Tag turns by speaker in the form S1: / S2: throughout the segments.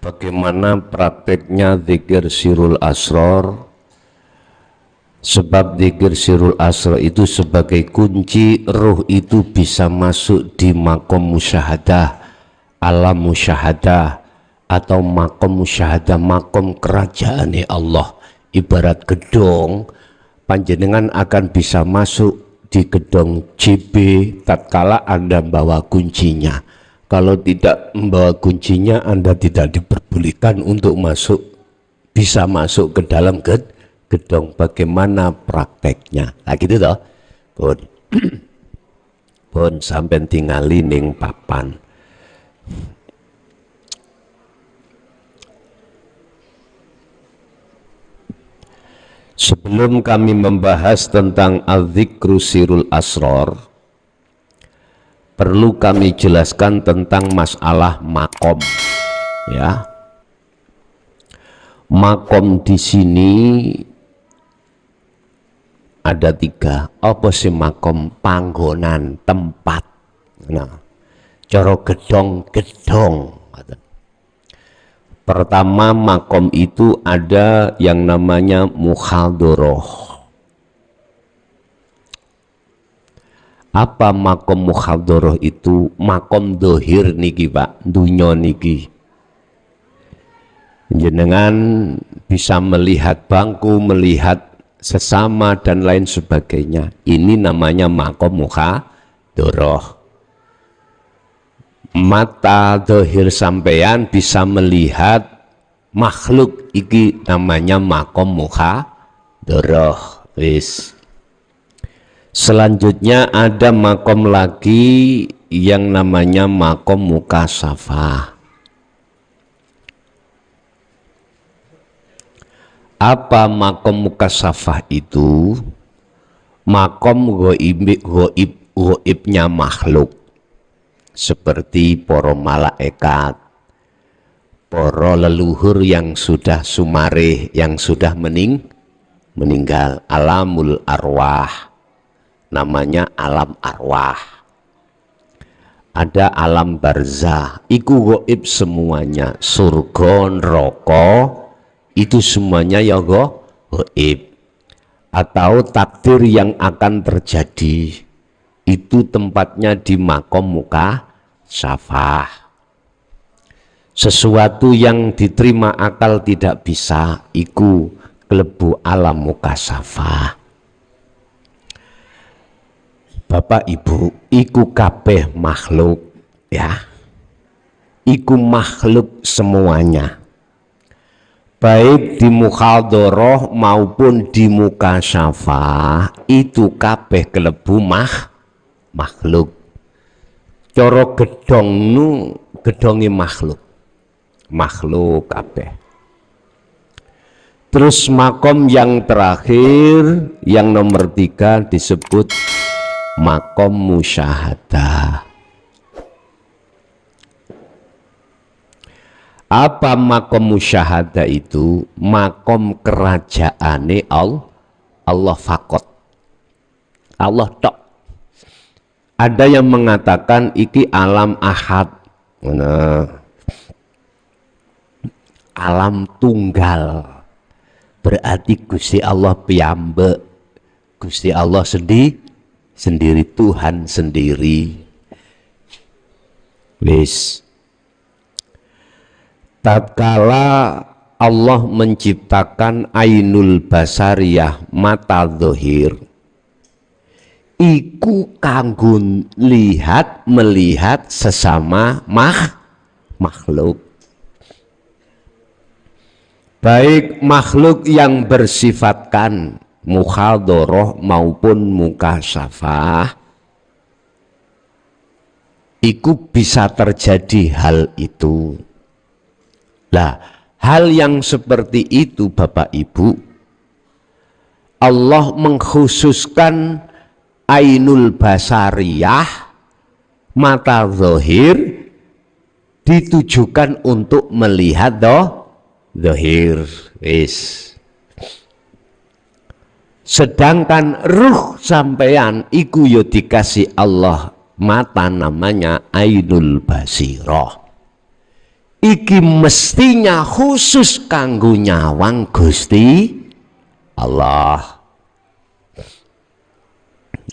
S1: Bagaimana prakteknya zikir sirul asror? Sebab zikir sirul asror itu sebagai kunci ruh itu bisa masuk di makom musyahadah, alam musyahadah, atau makom musyahadah, makom kerajaan Allah. Ibarat gedong, panjenengan akan bisa masuk di gedong JB tatkala Anda bawa kuncinya. Kalau tidak membawa kuncinya, Anda tidak diperbolehkan untuk bisa masuk ke dalam gedong. Bagaimana prakteknya? Nah gitu toh. Pun sampai tingali ning papan. Sebelum kami membahas tentang al-dzikru sirul asror, perlu kami jelaskan tentang masalah makom, ya. Makom di sini ada 3. Apa sih makom? Panggonan, tempat. Nah, cara gedong. Pertama, makom itu ada yang namanya muhadharah. Apa makom muhadharah itu? Makom dohir niki Pak, dunya niki. Jenengan bisa melihat bangku, melihat sesama dan lain sebagainya. Ini namanya makom muhadharah. Mata dohir sampean bisa melihat makhluk, iki namanya makom muhadharah. Wis. Selanjutnya ada makom lagi yang namanya makom mukasyafah. Apa makom mukasyafah itu? Makom goibnya makhluk, seperti para malaikat, para leluhur yang sudah sumareh, yang sudah meninggal, alamul arwah. Namanya alam arwah. Ada alam barzah, iku gaib semuanya. Surga, neraka, itu semuanya ya gaib. Atau takdir yang akan terjadi, itu tempatnya di makom mukasyafah. Sesuatu yang diterima akal tidak bisa, iku klebu alam mukasyafah. Bapak Ibu, iku kabeh makhluk, ya. Iku makhluk semuanya. Baik di muhadharah maupun di mukasyafah, itu kabeh kelebu makhluk. Cara gedong nu gedonge makhluk kabeh. Terus makom yang terakhir, yang nomor 3 disebut makom musyahadah. Apa makom musyahadah itu? Makom kerajaane Allah fakot. Allah tok. Ada yang mengatakan iki alam ahad. Nah, alam tunggal. Berarti Gusti Allah piyambak. Gusti Allah sendiri, Tuhan sendiri. Wis. Tatkala Allah menciptakan ainul basariyah, mata zahir, iku kanggo melihat sesama makhluk. Baik makhluk yang bersifatkan muhadharah maupun mukasyafah, iku bisa terjadi hal itu. Lah, hal yang seperti itu Bapak Ibu, Allah mengkhususkan ainul basariyah, mata zahir, ditujukan untuk melihat zahir. Wis. Sedangkan ruh sampean iku yo dikasih Allah mata, namanya ainul basirah. iki mestinya khusus kanggo nyawang Gusti Allah.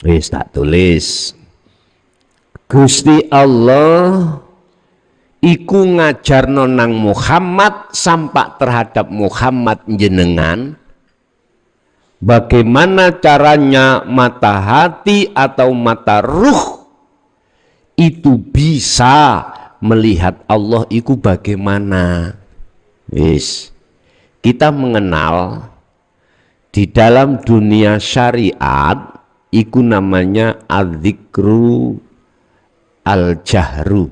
S1: Wis tak tulis, Gusti Allah iku ngajarno nang Muhammad sampak terhadap Muhammad jenengan bagaimana caranya mata hati atau mata ruh itu bisa melihat Allah iku bagaimana. Wis kita mengenal di dalam dunia syariat iku namanya adzikru al-jahru,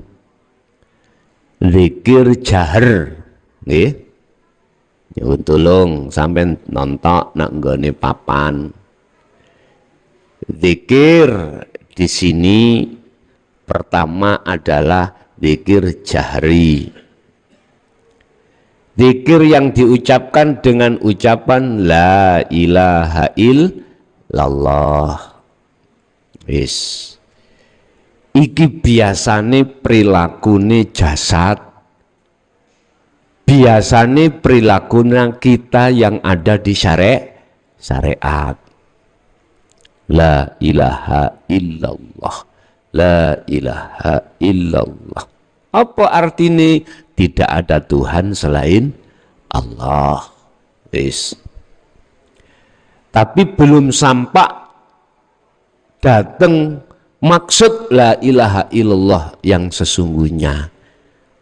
S1: zikir jahr. Nggih, nyuwun tulung sampean nonton nak nggone papan. Zikir di sini pertama adalah zikir jahri. Zikir yang diucapkan dengan ucapan la ilaha illallah. Wis. Iki biasane prilakune jasad. Biasane prilakune kita yang ada di syariat. La ilaha illallah. La ilaha illallah. Apa artinya? Tidak ada Tuhan selain Allah. Wis. Tapi belum sampai datang maksud la ilaha illallah yang sesungguhnya.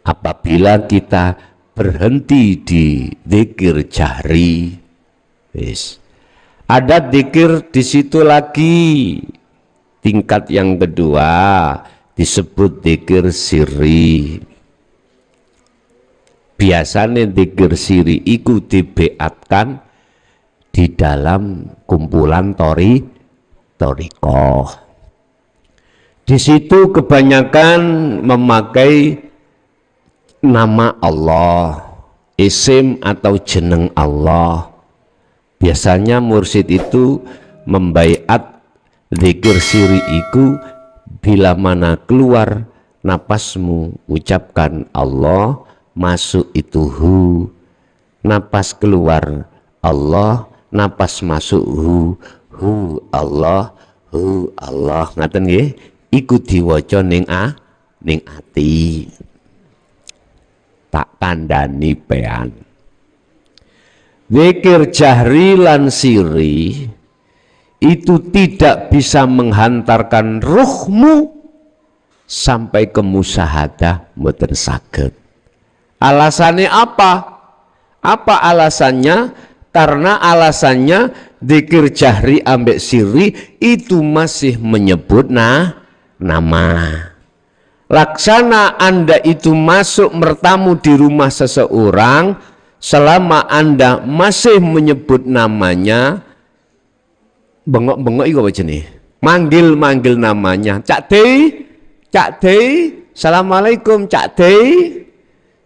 S1: Apabila kita berhenti di zikir jahri, wis. Ada zikir di situ lagi. Tingkat yang kedua disebut zikir sirri. Biasanya zikir sirri iku dibeatkan di dalam kumpulan torikoh. Di situ kebanyakan memakai nama Allah, isim atau jeneng Allah. Biasanya mursyid itu membaiat zikir sirri iku bila mana keluar napasmu ucapkan Allah, masuk itu hu, napas keluar Allah, napas masuk hu Allah, ngaten nggih. Iku diwaca ning ati. Tak kandhani pean. Zikir jahri lan siri itu tidak bisa menghantarkan ruhmu sampai ke musyahadah, mboten saged. Alasannya apa? Apa alasannya? Karena alasannya zikir jahri ambek siri itu masih menyebut nama. Laksana Anda itu masuk bertamu di rumah seseorang, selama Anda masih menyebut namanya, bengok-bengok itu apa jenis? Manggil namanya. Cak Dei, Assalamualaikum Cak Dei.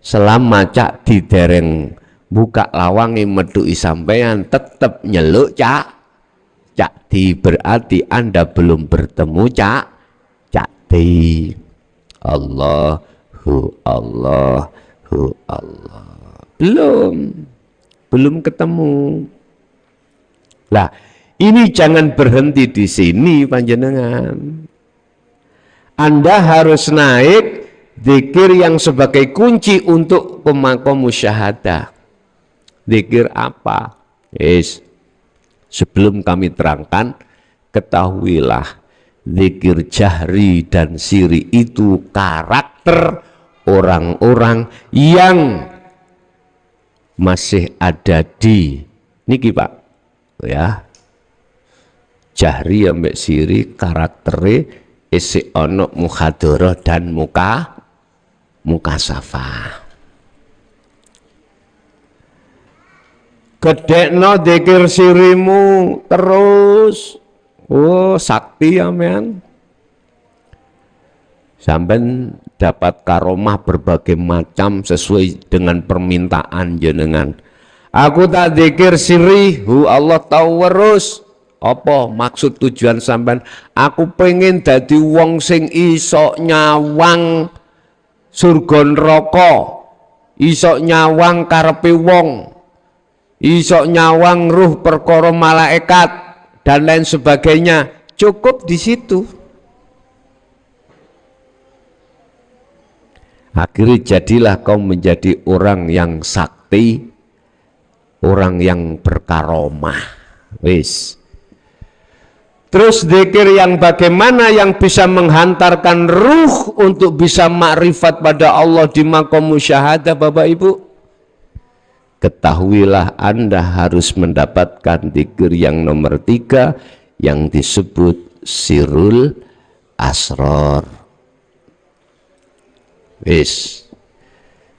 S1: Selama Cak di dereng buka lawangi medui sampean tetap nyeluk Cak Di, berarti Anda belum bertemu Cak Di. Allahu Allah. Belum ketemu. Lah, ini jangan berhenti di sini panjenengan. Anda harus naik zikir yang sebagai kunci untuk pemakom musyahadah. Zikir apa? Sebelum kami terangkan, ketahuilah zikir jahri dan siri itu karakter orang-orang yang masih ada di niki Pak, ya. Jahri ambek siri karaktere isi ono muhadharah dan mukasafah. Gedekno zikir sirimu terus. Oh, sakti ya men. Sampai dapat karomah berbagai macam sesuai dengan permintaan jenengan. Aku tak zikir siri, Allah tahu terus. Apa maksud tujuan sampean? Aku pengen dadi wong sing iso nyawang surga neraka. iso nyawang karepe wong, iso nyawang ruh perkara malaikat dan lain sebagainya. Cukup di situ. Akhirnya jadilah kau menjadi orang yang sakti, orang yang berkaromah. Wis. Terus zikir yang bagaimana yang bisa menghantarkan ruh untuk bisa makrifat pada Allah di maqam musyahadah, Bapak Ibu. Ketahuilah Anda harus mendapatkan zikir yang nomor 3 yang disebut sirul asror. Wis.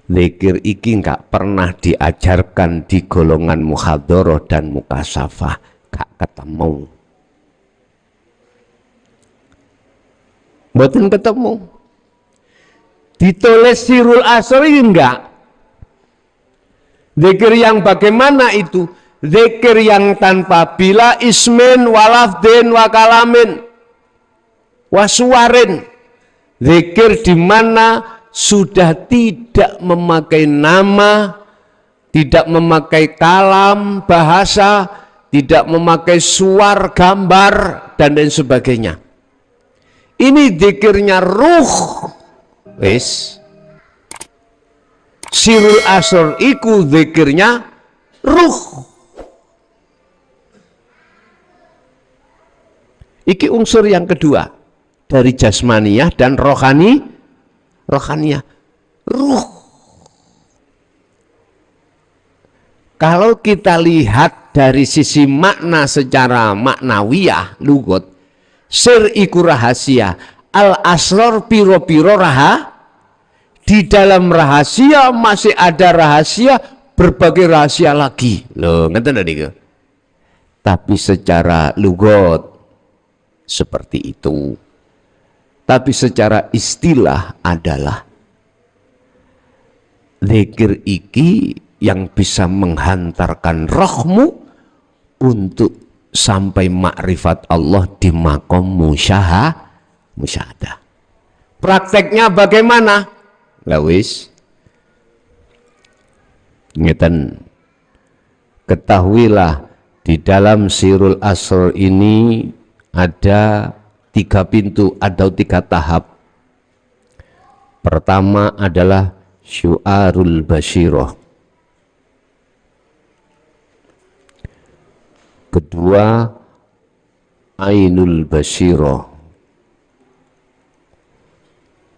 S1: Zikir iki enggak pernah diajarkan di golongan muhadharah dan mukasafah, gak ketemu. Mboten ketemu. Ditulis sirul asror enggak. Zikir yang bagaimana itu? Zikir yang tanpa bila ismin walafdin wakalamin wasuwarin. Zikir di mana sudah tidak memakai nama, tidak memakai kalam bahasa, tidak memakai suar gambar dan lain sebagainya. Ini zikirnya ruh. Wis. Sirul asror iku zikirnya ruh. Iki unsur yang kedua dari jasmaniyah dan rohaniyah. Ruh. Kalau kita lihat dari sisi makna secara maknawiyah lugot, sir iku rahasia, al asror piro-piro di dalam rahasia masih ada rahasia, berbagai rahasia lagi. Loh, ngeten tadi ke? Tapi secara lugot seperti itu. Tapi secara istilah adalah zikir iki yang bisa menghantarkan rohmu untuk sampai makrifat Allah di maqam musyahadah. Prakteknya bagaimana? Lawis, ngeten, ketahuilah di dalam sirul asror ini ada 3 pintu atau 3 tahap. Pertama adalah syu'arul basyirah. Kedua ainul basyirah.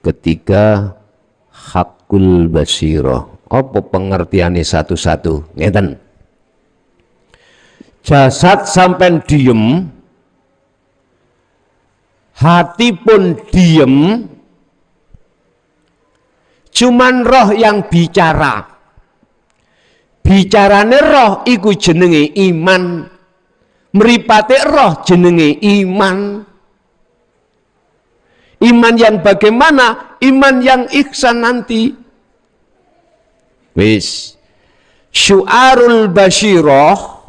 S1: Ketiga hakul basyirah. Apa pengertiannya satu-satu? Ngeten. Jasad sampai diem, hati pun diem, cuman roh yang bicara. Bicarane roh iku jenenge iman, mripate roh jenenge iman. Iman yang bagaimana? Iman yang ihsan nanti. Wis. Syu'arul basyirah,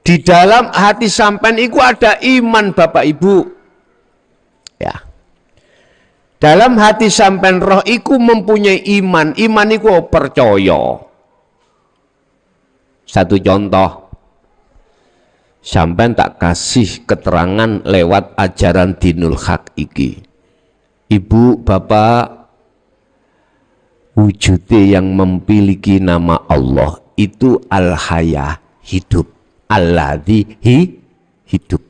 S1: di dalam hati sampean iku ada iman, Bapak Ibu. Ya. Dalam hati sampean roh iku mempunyai iman. Iman iku percaya. Satu contoh. Sampai tak kasih keterangan lewat ajaran dinul haq iki. Ibu, bapak, wujudnya yang memiliki nama Allah itu al-haya, hidup. Alladzi hidup.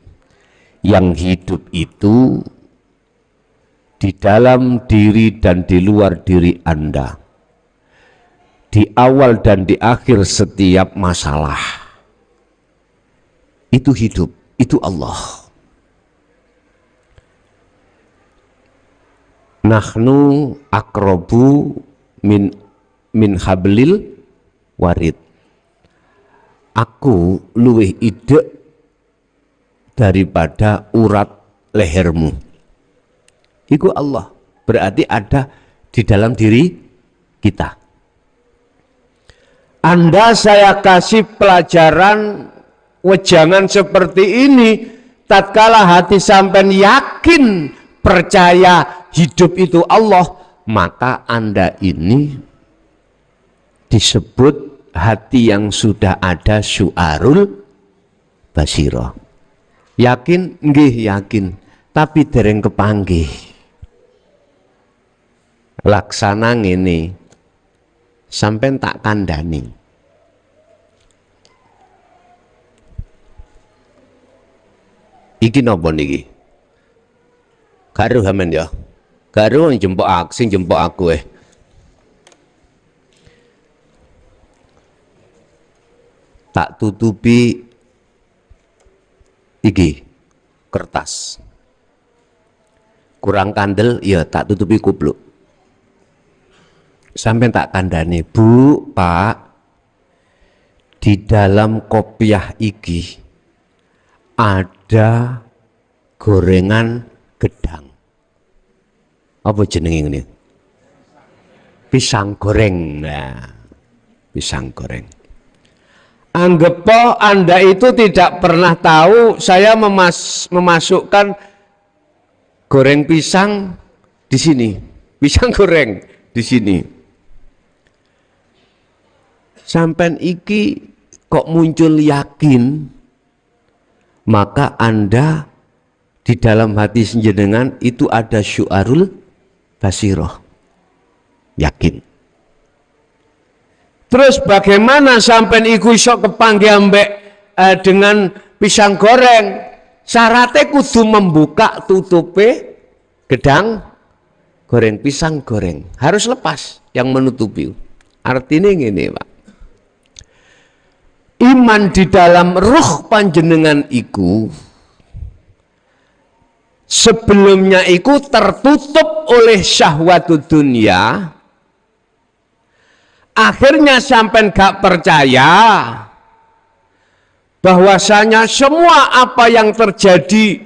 S1: Yang hidup itu di dalam diri dan di luar diri Anda. Di awal dan di akhir setiap masalah. Itu hidup, itu Allah. Nahnu akrobu min hablil warid. Aku luwih ide daripada urat lehermu. Itu Allah. Berarti ada di dalam diri kita. Anda saya kasih pelajaran wejangan seperti ini, tatkala hati sampean yakin percaya hidup itu Allah, maka Anda ini disebut hati yang sudah ada syu'arul basirah. Yakin? Nggih yakin, tapi dereng kepanggih. Laksana ngene, sampean tak kandhani. Iki napa niki? Karo sampean ya. Karo jempok aku, sing jempok aku tak tutupi iki kertas. Kurang kandel ya tak tutupi kupluk. Sampai tak kandhani, Bu, Pak, di dalam kopiah iki ada gorengan gedang. Apa jenenge ini? Pisang goreng. Nah, pisang goreng. Anggap Anda itu tidak pernah tahu saya memasukkan goreng pisang di sini. Pisang goreng di sini. Sampai iki kok muncul yakin, maka Anda di dalam hati jenengan itu ada syu'arul basirah. Yakin. Terus bagaimana sampai iku iso kepanggih ambek dengan pisang goreng? Syaratnya kudu membuka tutupe gedang goreng, pisang goreng. Harus lepas yang menutupi. Artinya gini, Pak. Iman di dalam ruh panjenengan iku sebelumnya iku tertutup oleh syahwatud dunia. Akhirnya sampai gak percaya bahwasanya semua apa yang terjadi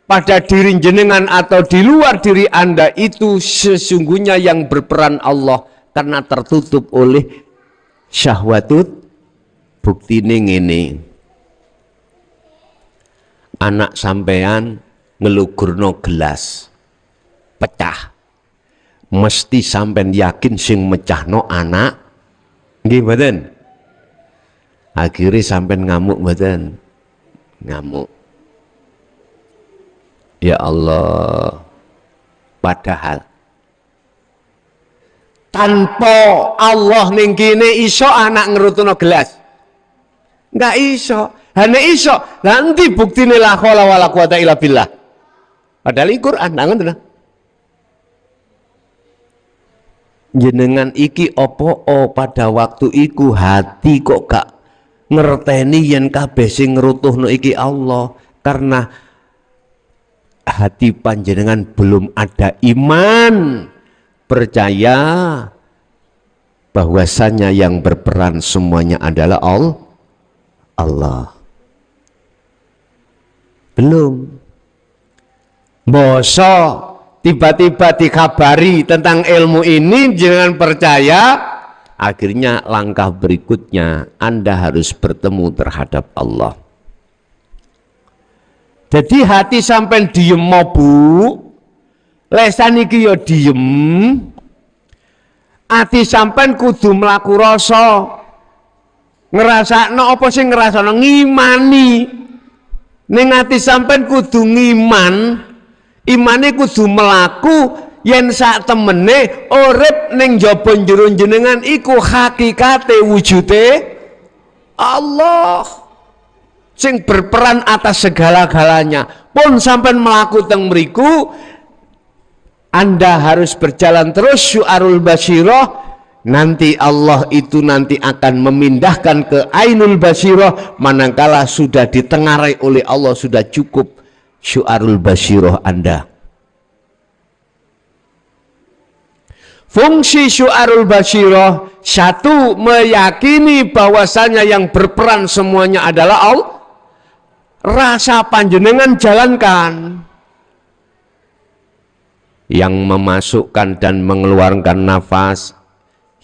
S1: pada diri jenengan atau di luar diri Anda itu sesungguhnya yang berperan Allah, karena tertutup oleh syahwatut. Bukti ini anak sampean ngelugurno gelas pecah, mesti sampean yakin sing mecahno anak nggih mboten? Akhirnya sampean ngamuk mboten? Ngamuk. Ya Allah, padahal tanpa Allah ning kene iso anak ngerutuno gelas. Enggak iso, hanya iso. Nanti bukti la haula wala quwata illa billah. Padahal Al-Qur'an nangen. Jenengan iki opo pada waktu iku hati kok gak ngerteni yen kabeh sing ngrutuhno iki Allah, karena hati panjenengan belum ada iman percaya bahwasanya yang berperan semuanya adalah Allah. Belum. Mosok tiba-tiba dikabari tentang ilmu ini jangan percaya, akhirnya langkah berikutnya Anda harus bertemu terhadap Allah. Jadi hati sampai diem Bu, lesan iki yo diem, hati sampai kudu mlaku rasa. Ngerasakno apa sing ngrasakno? Ngimani. Ning ati sampean kudu ngiman, imane kudu melaku yen sak temene urip ning jaba njero jenengan iku hakikate wujude Allah sing berperan atas segala-galanya. Pun sampean melaku teng mriku, Anda harus berjalan terus syu'arul basirah. Nanti Allah itu nanti akan memindahkan ke ainul basirah manakala sudah ditengarai oleh Allah, sudah cukup syu'arul basirah Anda. Fungsi syu'arul basirah, satu, meyakini bahwasanya yang berperan semuanya adalah Allah. Rasa panjenengan jalankan. Yang memasukkan dan mengeluarkan nafas,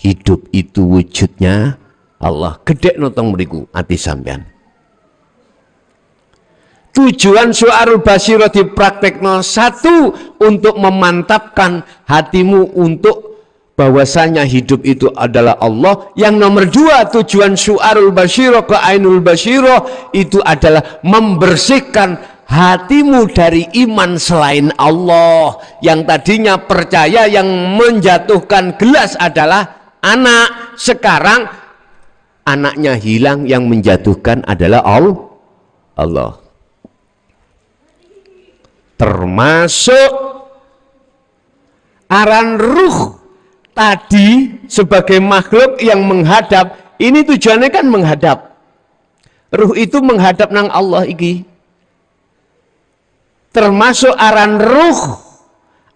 S1: hidup itu wujudnya Allah. Gede notong mriku ati sampean. Tujuan syu'arul basirah dipraktekno, satu, untuk memantapkan hatimu untuk bahwasanya hidup itu adalah Allah. Yang nomor dua, tujuan syu'arul basyirah ke ainul basyirah itu adalah membersihkan hatimu dari iman selain Allah. Yang tadinya percaya yang menjatuhkan gelas adalah anak, sekarang anaknya hilang, yang menjatuhkan adalah Allah. Termasuk aran ruh tadi sebagai makhluk yang menghadap, ini tujuannya kan menghadap. Ruh itu menghadap nang Allah iki. Termasuk aran ruh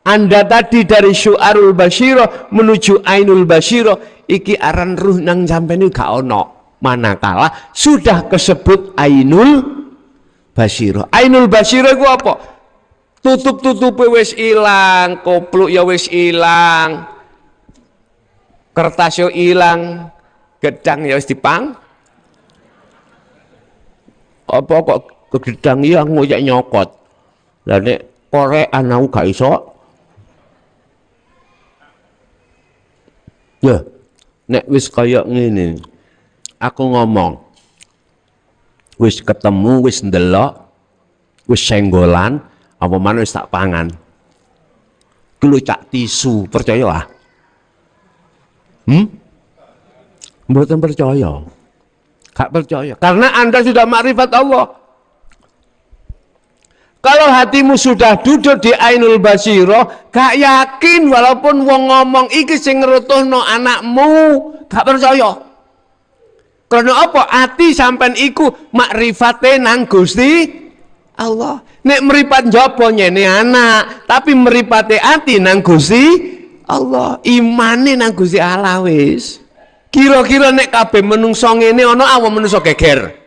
S1: Anda tadi dari syu'arul basyirah menuju ainul basyirah, iki aran ruh nang sampeyan gak ono, manakala sudah kesebut ainul basyirah. Ainul basyirah iku apa? Tutup-tutupe wis ilang, kopluk ya wis ilang, kertas yo ilang, gedang ya wis dipang. Apa kok gedang ya ngoyak nyokot. Lah nek korek anakku gak iso. Ya, nek wis kaya ngene, aku ngomong, wis ketemu, wis ndelok, wis senggolan, apa mana wis tak pangan. Kulo cak tisu, percaya lah? Mboten percaya. Gak percaya. Karena Anda sudah makrifat Allah. Kalau hatimu sudah duduk di ainul basyirah, gak yakin walaupun wong ngomong iki sing ngerutuhno anakmu, gak percaya. Karena apa? Hati sampean iku makrifate nang Gusti Allah. Nek meripat njaba nyene anak, tapi meripate ati nang Gusti Allah. Imane nang Gusti Allah wis. Kira-kira nek kabeh menungso ngene ana apa menungso geger?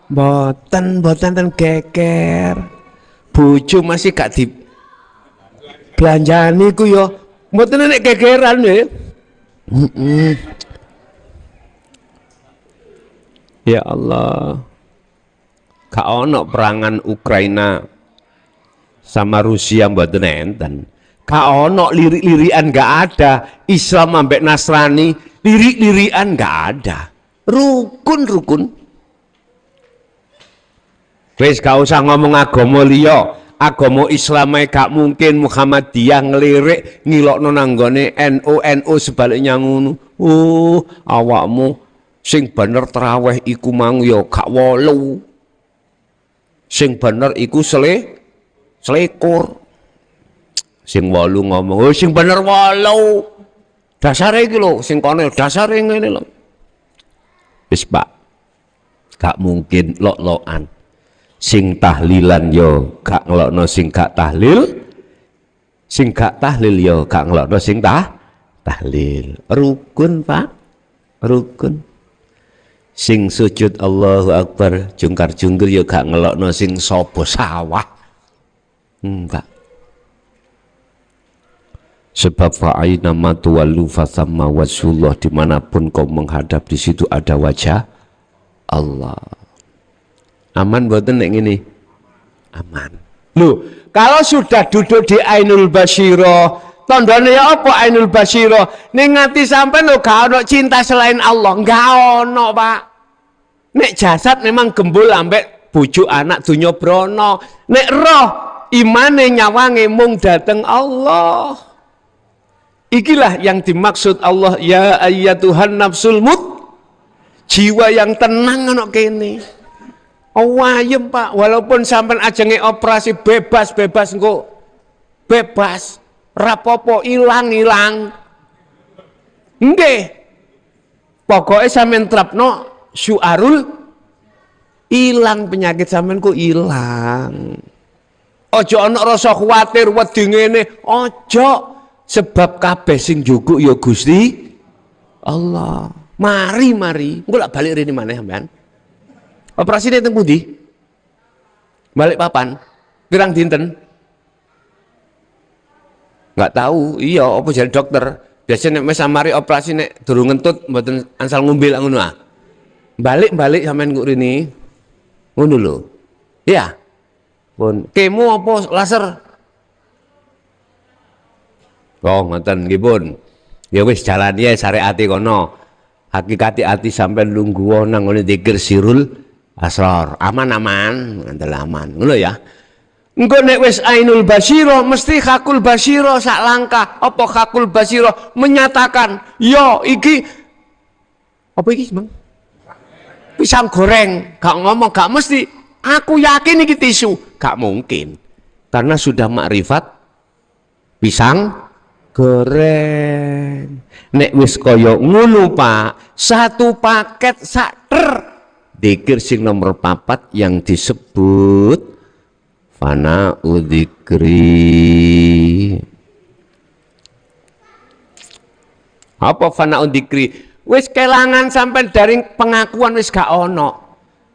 S1: Mboten ten geger. Bojo masih gak di belanjani ku ya mboten nek gegeran ya. Ya Allah. Gak ono perangan Ukraina sama Rusia mboten enten. Gak ono lirik-lirikan, gak ada. Islam ambek Nasrani lirik-lirikan gak ada. Rukun. Wis gak usah ngomong agama liya. Agama Islam gak mungkin Muhammadiyah ngelirik ngilokno nanggone NU sebaliknya ngono. Awakmu sing bener tarawih iku mang ya gak 8. Sing bener iku selikur. Sing 8 ngomong, sing bener 8. Dasare iki lho, sing kono dasare ngene lho. Wis Pak. Gak mungkin lok-lokan. Sing tahlilan yo gak ngelokno sing gak tahlil. Sing gak tahlil yo gak ngelokno sing tahlil. Rukun Pak. Rukun. Sing sujud Allahu Akbar jungkar-jungkir ya gak ngelokno sing sapa sawah. Enggak. Sebab fa'aina ma tuwallu fasamma wajhullah, dimanapun kau menghadap di situ ada wajah Allah. Aman mboten nek ngene? Aman. Loh, kalau sudah duduk di ainul basyirah, tandane ya apa ainul basyirah? Ning ati sampean lho gak ono cinta selain Allah, gak ono, Pak. Nek jasad memang gembul ambek bojo anak donya brana. Nek roh imane nyawange mung dateng Allah. Ikilah yang dimaksud Allah, ya ayyatuhan nafsul jiwa yang tenang ono kene. Wayem Pak, walaupun sampean ajenge operasi bebas engko bebas. Rapopo ilang. Nggih. Pokoke sampean trapno syu'arul ilang, penyakit sampean ku ilang. Ojo ana rasa kuwatir wedi ngene, ojo. Sebab kabeh sing njuguk ya Gusti Allah. Mari. Engko lak balik rene maneh sampean. Operasine teng pundi? Balik papan. Pirang dinten? Nggak tahu, iya apa jadi dokter. Biasanya nek wis mari operasi nek durung ngentut mboten ansal ngombe lak ngono ah. Balik sampean kok rene. Ngono lho. Iya. Pun kemo apa laser? Oh, ngoten nggih pun. Ya wis jalan ya syariati kono. Hakikati ati sampean lungguh nang ngene zikir sirul asrar. Aman-aman, ngandel aman. Ngono ya. Engko nek wis ainul basyira mesti hakul basyira sak langkah. Apa hakul basyira menyatakan, yo iki apa iki, Bang? Pisang goreng, gak ngomong, gak mesti. Aku yakin iki tisu, gak mungkin. Karena sudah makrifat pisang goreng. Nek wis kaya ngono Pak, satu paket sakter dzikir sing nomor 4 yang disebut fana udzikri. Apa fana udzikri? Wis kelangan sampai dari pengakuan wis gak ono.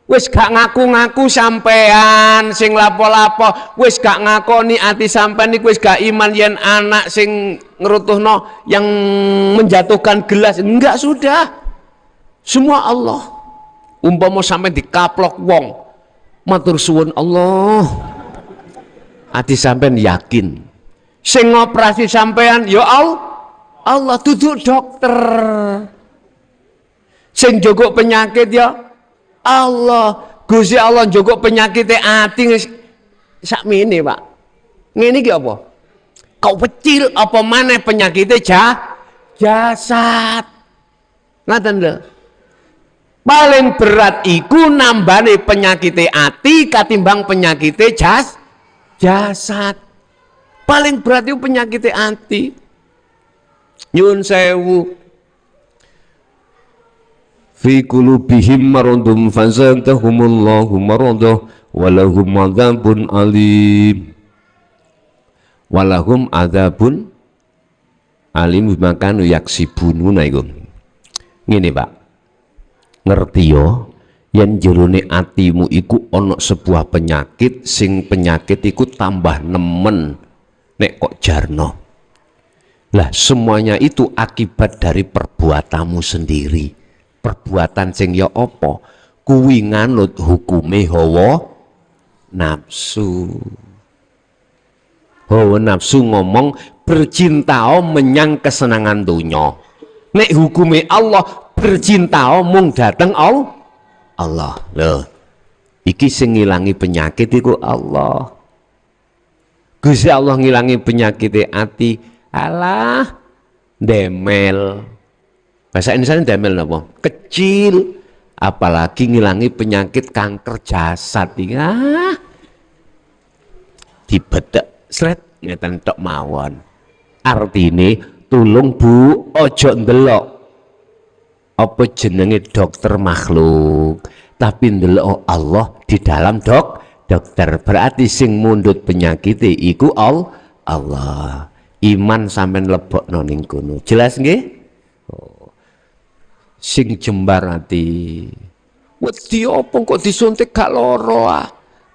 S1: Wis gak ngaku-ngaku sampean sing lapo-lapo, wis gak ngakoni ati sampean niku wis gak iman yen anak sing ngerutuhno yang menjatuhkan gelas. Enggak, sudah. Semua Allah. Umpama sampean dikaplok wong, matur suwun Allah. Ati sampean yakin. Sing ngoperasi sampean ya Allah, duduk dokter. Sing jogok penyakit ya Allah. Gusti Allah njogok penyakite ati sakmene, Pak. Ngene iki apa? Kau kecil apa maneh penyakite jasad. Ngaten lho. Paling berat iku nambane penyakite ati katimbang penyakite jasad. Paling berat itu penyakite ati. Nyun sewu. Fi qulubihim maradun fazadahumullahu maradah walahum adzabun alim. Walahum adzabun alim bima kanu yaksibun iku. Ngene Pak. Ngerti yo yen jerone atimu iku ana sebuah penyakit sing penyakit iku tambah nemen nek kok jarno. Lah semuanya itu akibat dari perbuatamu sendiri. Perbuatan sing ya apa kuwi nganut hukume hawa nafsu. Hawa nafsu ngomong bercintao menyang kesenangan dunya. Nek hukume Allah bercintao mung dateng Allah. Loh, iki sing ngilangi penyakit iku Allah. Gusti Allah ngilangi penyakit ati. Alah, demel. Bahasa Indonesia demel napa? Kecil. Apalagi ngilangi penyakit kanker jasad. Dibedek sret ngeten tok mawon. Artine tulung Bu, ojo ndelok apa jenenge dokter makhluk, tapi ndelok Allah di dalam dokter. Berarti sing mundut penyakit iku Allah. Iman sampean lebokno ning kono. Jelas nggih? Sing jembar ati wedi apa kok disuntik gak loro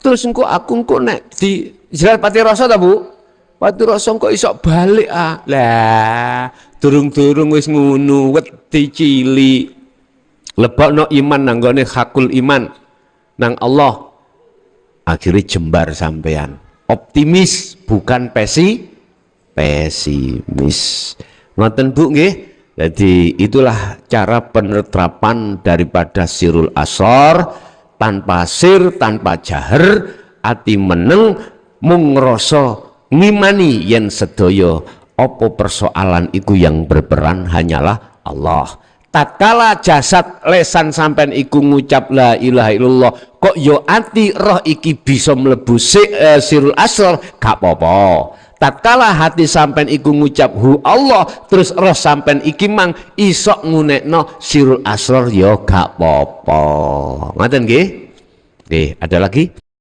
S1: terus engko aku engko nek di Israel Pati Rasa ta Bu, Pati Rasa kok iso balik lah durung-durung wis ngono wedi cilik lebokno iman nang gone hakul iman nang Allah akhirnya jembar sampean optimis bukan pesimis. Ngoten Bu nggih. Jadi itulah cara penerapan daripada sirul asrar, tanpa sir, tanpa jahar, ati meneng mung ngrasa ngimani yen sedaya apa persoalan iku yang berperan hanyalah Allah. Tatkala jasad lesan sampean iku ngucap la ilaha illallah, kok yo ati roh iki bisa mlebu sirul asrar, gak apa-apa. Tatkala hati sampean iku ngucap hu Allah terus roh sampean iki mang isok ngunekno sirul asrar ya gak apa-apa. Ngoten nggih? Nggih, ada lagi?